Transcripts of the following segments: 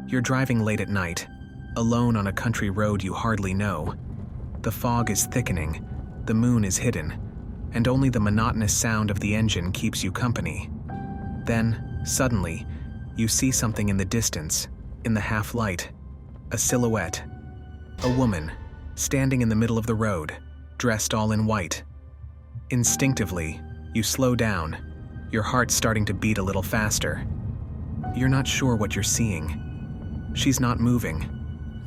You're driving late at night, alone on a country road you hardly know. The fog is thickening, the moon is hidden, and only the monotonous sound of the engine keeps you company. Then, suddenly, you see something in the distance, in the half-light. A silhouette. A woman, standing in the middle of the road, dressed all in white. Instinctively, you slow down, your heart starting to beat a little faster. You're not sure what you're seeing. She's not moving.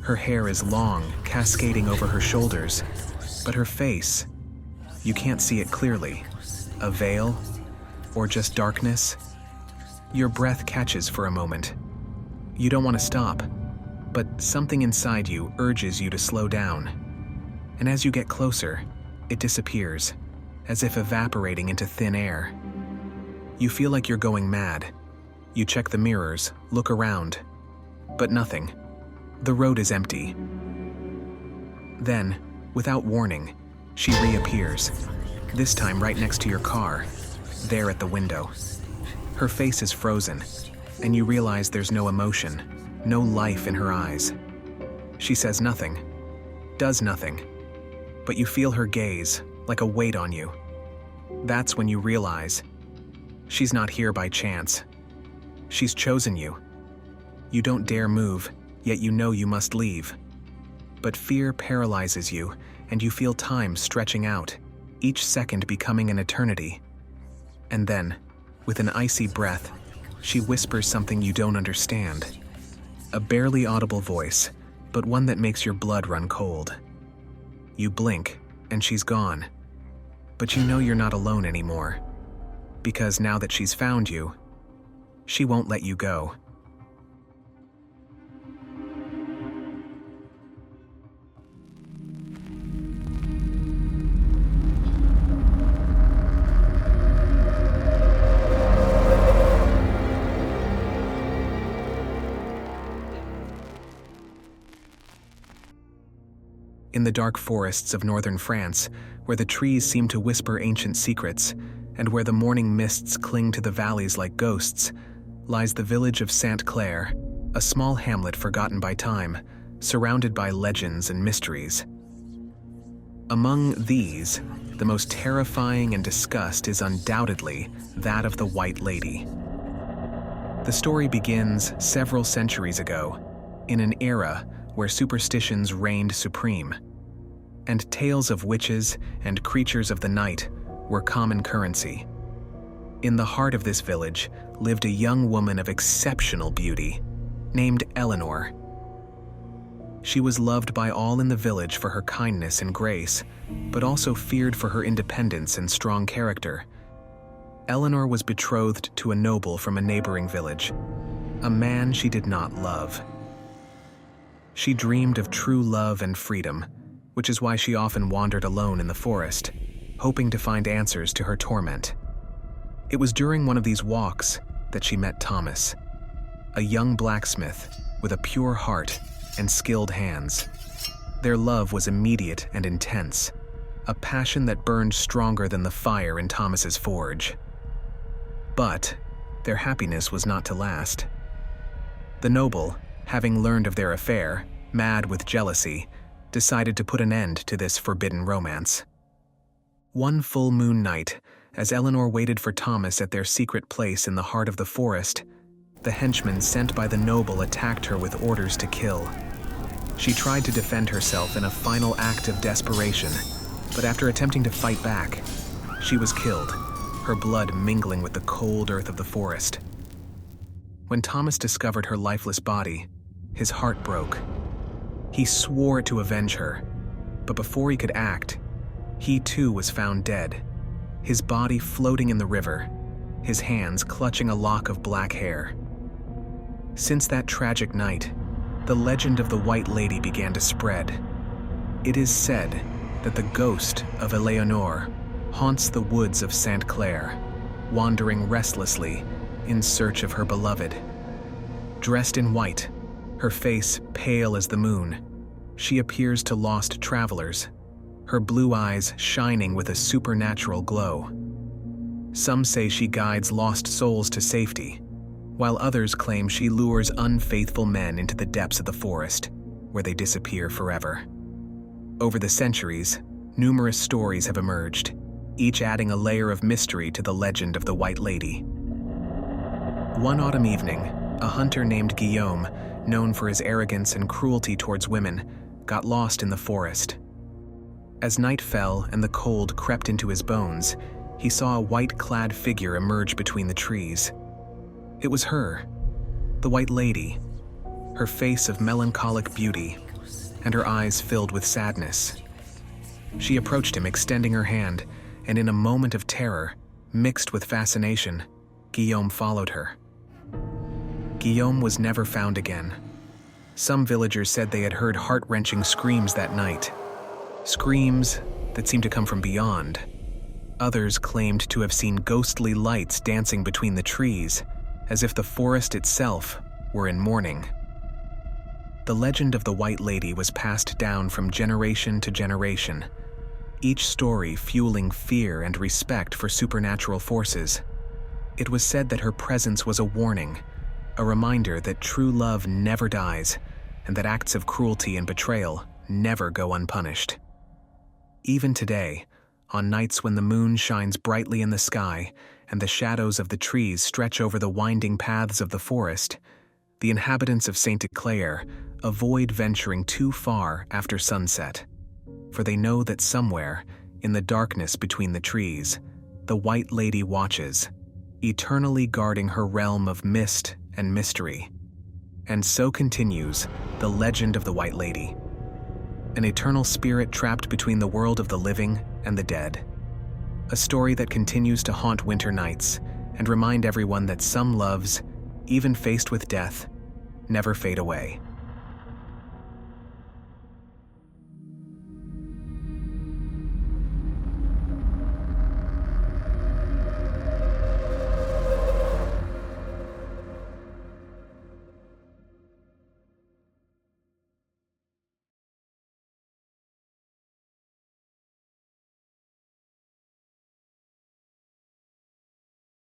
Her hair is long, cascading over her shoulders, but her face, you can't see it clearly. A veil? Or just darkness? Your breath catches for a moment. You don't want to stop, but something inside you urges you to slow down. And as you get closer, it disappears, as if evaporating into thin air. You feel like you're going mad. You check the mirrors, look around, but nothing. The road is empty. Then, without warning, she reappears, this time right next to your car, there at the window. Her face is frozen, and you realize there's no emotion, no life in her eyes. She says nothing, does nothing, but you feel her gaze like a weight on you. That's when you realize she's not here by chance. She's chosen you. You don't dare move, yet you know you must leave. But fear paralyzes you, and you feel time stretching out, each second becoming an eternity. And then, with an icy breath, she whispers something you don't understand. A barely audible voice, but one that makes your blood run cold. You blink, and she's gone. But you know you're not alone anymore, because now that she's found you, she won't let you go. In the dark forests of northern France, where the trees seem to whisper ancient secrets, and where the morning mists cling to the valleys like ghosts, lies the village of Sainte Claire, a small hamlet forgotten by time, surrounded by legends and mysteries. Among these, the most terrifying and discussed is undoubtedly that of the White Lady. The story begins several centuries ago, in an era where superstitions reigned supreme, and tales of witches and creatures of the night were common currency. In the heart of this village lived a young woman of exceptional beauty, named Eleanor. She was loved by all in the village for her kindness and grace, but also feared for her independence and strong character. Eleanor was betrothed to a noble from a neighboring village, a man she did not love. She dreamed of true love and freedom, which is why she often wandered alone in the forest, hoping to find answers to her torment. It was during one of these walks that she met Thomas, a young blacksmith with a pure heart and skilled hands. Their love was immediate and intense, a passion that burned stronger than the fire in Thomas's forge. But their happiness was not to last. The noble, having learned of their affair, mad with jealousy, decided to put an end to this forbidden romance. One full moon night, as Eleanor waited for Thomas at their secret place in the heart of the forest, the henchman sent by the noble attacked her with orders to kill. She tried to defend herself in a final act of desperation, but after attempting to fight back, she was killed, her blood mingling with the cold earth of the forest. When Thomas discovered her lifeless body, his heart broke. He swore to avenge her, but before he could act, he too was found dead, his body floating in the river, his hands clutching a lock of black hair. Since that tragic night, the legend of the White Lady began to spread. It is said that the ghost of Eleanor haunts the woods of Sainte Claire, wandering restlessly in search of her beloved. Dressed in white, her face pale as the moon, she appears to lost travelers, her blue eyes shining with a supernatural glow. Some say she guides lost souls to safety, while others claim she lures unfaithful men into the depths of the forest, where they disappear forever. Over the centuries, numerous stories have emerged, each adding a layer of mystery to the legend of the White Lady. One autumn evening, a hunter named Guillaume, known for his arrogance and cruelty towards women, got lost in the forest. As night fell and the cold crept into his bones, he saw a white-clad figure emerge between the trees. It was her, the White Lady, her face of melancholic beauty, and her eyes filled with sadness. She approached him, extending her hand, and in a moment of terror, mixed with fascination, Guillaume followed her. Guillaume was never found again. Some villagers said they had heard heart-wrenching screams that night, screams that seemed to come from beyond. Others claimed to have seen ghostly lights dancing between the trees, as if the forest itself were in mourning. The legend of the White Lady was passed down from generation to generation, each story fueling fear and respect for supernatural forces. It was said that her presence was a warning, a reminder that true love never dies, and that acts of cruelty and betrayal never go unpunished. Even today, on nights when the moon shines brightly in the sky and the shadows of the trees stretch over the winding paths of the forest, the inhabitants of Saint Clair avoid venturing too far after sunset, for they know that somewhere, in the darkness between the trees, the White Lady watches, eternally guarding her realm of mist and mystery. And so continues the legend of the White Lady, an eternal spirit trapped between the world of the living and the dead. A story that continues to haunt winter nights and remind everyone that some loves, even faced with death, never fade away.